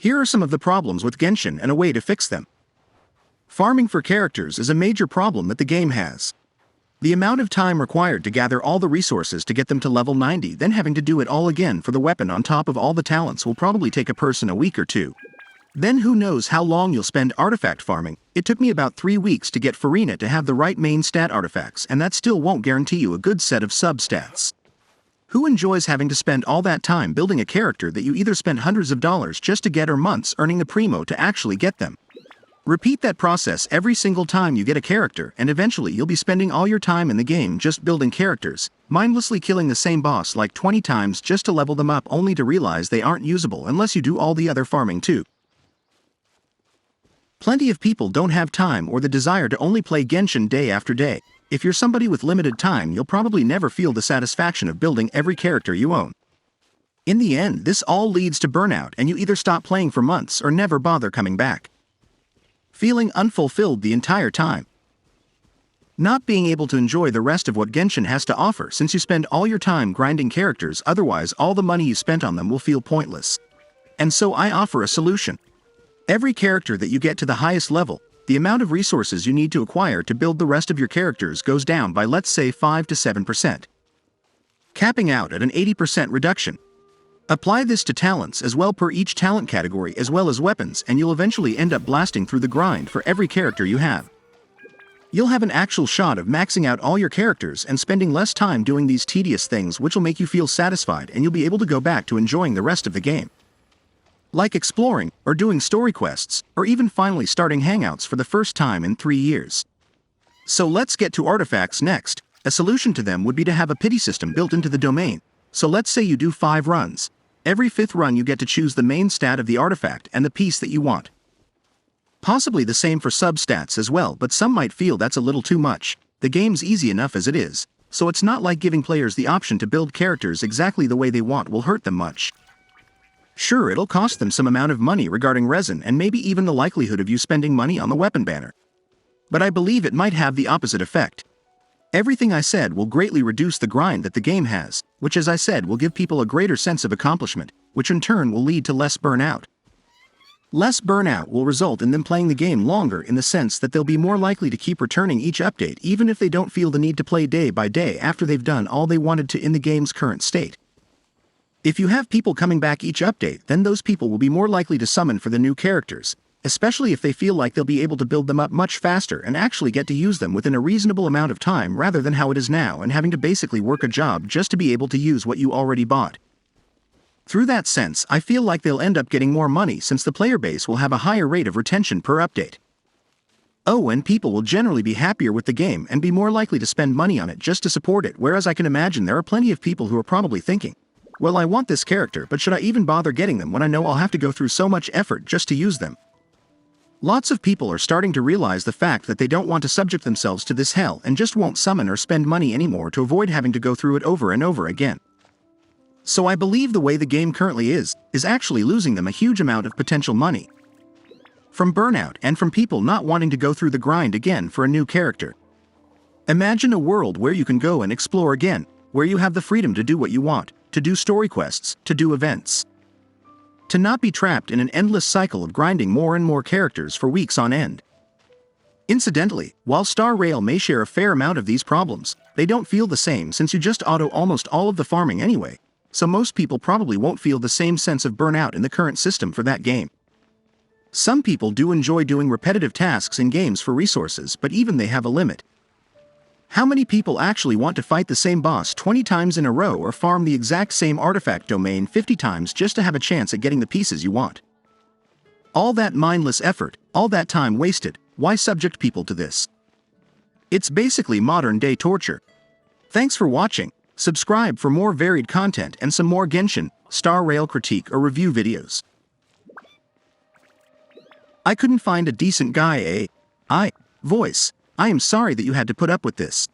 Here are some of the problems with Genshin and a way to fix them. Farming for characters is a major problem that the game has. The amount of time required to gather all the resources to get them to level 90, then having to do it all again for the weapon on top of all the talents will probably take a person a week or two. Then who knows how long you'll spend artifact farming. It took me about 3 weeks to get Farina to have the right main stat artifacts, and that still won't guarantee you a good set of sub-stats. Who enjoys having to spend all that time building a character that you either spent hundreds of dollars just to get or months earning the primo to actually get them? Repeat that process every single time you get a character, and eventually you'll be spending all your time in the game just building characters, mindlessly killing the same boss like 20 times just to level them up only to realize they aren't usable unless you do all the other farming too. Plenty of people don't have time or the desire to only play Genshin day after day. If you're somebody with limited time, you'll probably never feel the satisfaction of building every character you own. In the end, this all leads to burnout, and you either stop playing for months or never bother coming back. Feeling unfulfilled the entire time. Not being able to enjoy the rest of what Genshin has to offer since you spend all your time grinding characters, otherwise all the money you spent on them will feel pointless. And so I offer a solution. Every character that you get to the highest level, the amount of resources you need to acquire to build the rest of your characters goes down by, let's say, 5 to 7%. Capping out at an 80% reduction. Apply this to talents as well per each talent category as well as weapons, and you'll eventually end up blasting through the grind for every character you have. You'll have an actual shot of maxing out all your characters and spending less time doing these tedious things, which will make you feel satisfied, and you'll be able to go back to enjoying the rest of the game. Like exploring, or doing story quests, or even finally starting hangouts for the first time in 3 years. So let's get to artifacts next. A solution to them would be to have a pity system built into the domain. So let's say you do 5 runs. Every 5th run you get to choose the main stat of the artifact and the piece that you want. Possibly the same for sub-stats as well, but some might feel that's a little too much. The game's easy enough as it is, so it's not like giving players the option to build characters exactly the way they want will hurt them much. Sure, it'll cost them some amount of money regarding resin and maybe even the likelihood of you spending money on the weapon banner. But I believe it might have the opposite effect. Everything I said will greatly reduce the grind that the game has, which, as I said, will give people a greater sense of accomplishment, which in turn will lead to less burnout. Less burnout will result in them playing the game longer in the sense that they'll be more likely to keep returning each update even if they don't feel the need to play day by day after they've done all they wanted to in the game's current state. If you have people coming back each update, then those people will be more likely to summon for the new characters, especially if they feel like they'll be able to build them up much faster and actually get to use them within a reasonable amount of time rather than how it is now and having to basically work a job just to be able to use what you already bought. Through that sense, I feel like they'll end up getting more money since the player base will have a higher rate of retention per update. Oh, and people will generally be happier with the game and be more likely to spend money on it just to support it, whereas I can imagine there are plenty of people who are probably thinking, well, I want this character, but should I even bother getting them when I know I'll have to go through so much effort just to use them? Lots of people are starting to realize the fact that they don't want to subject themselves to this hell and just won't summon or spend money anymore to avoid having to go through it over and over again. So I believe the way the game currently is actually losing them a huge amount of potential money. From burnout and from people not wanting to go through the grind again for a new character. Imagine a world where you can go and explore again, where you have the freedom to do what you want, to do story quests, to do events. To not be trapped in an endless cycle of grinding more and more characters for weeks on end. Incidentally, while Star Rail may share a fair amount of these problems, they don't feel the same since you just auto almost all of the farming anyway, so most people probably won't feel the same sense of burnout in the current system for that game. Some people do enjoy doing repetitive tasks in games for resources, but even they have a limit. How many people actually want to fight the same boss 20 times in a row or farm the exact same artifact domain 50 times just to have a chance at getting the pieces you want? All that mindless effort, all that time wasted, why subject people to this? It's basically modern-day torture. Thanks for watching. Subscribe for more varied content and some more Genshin, Star Rail critique or review videos. I couldn't find a decent guy voice. I am sorry that you had to put up with this.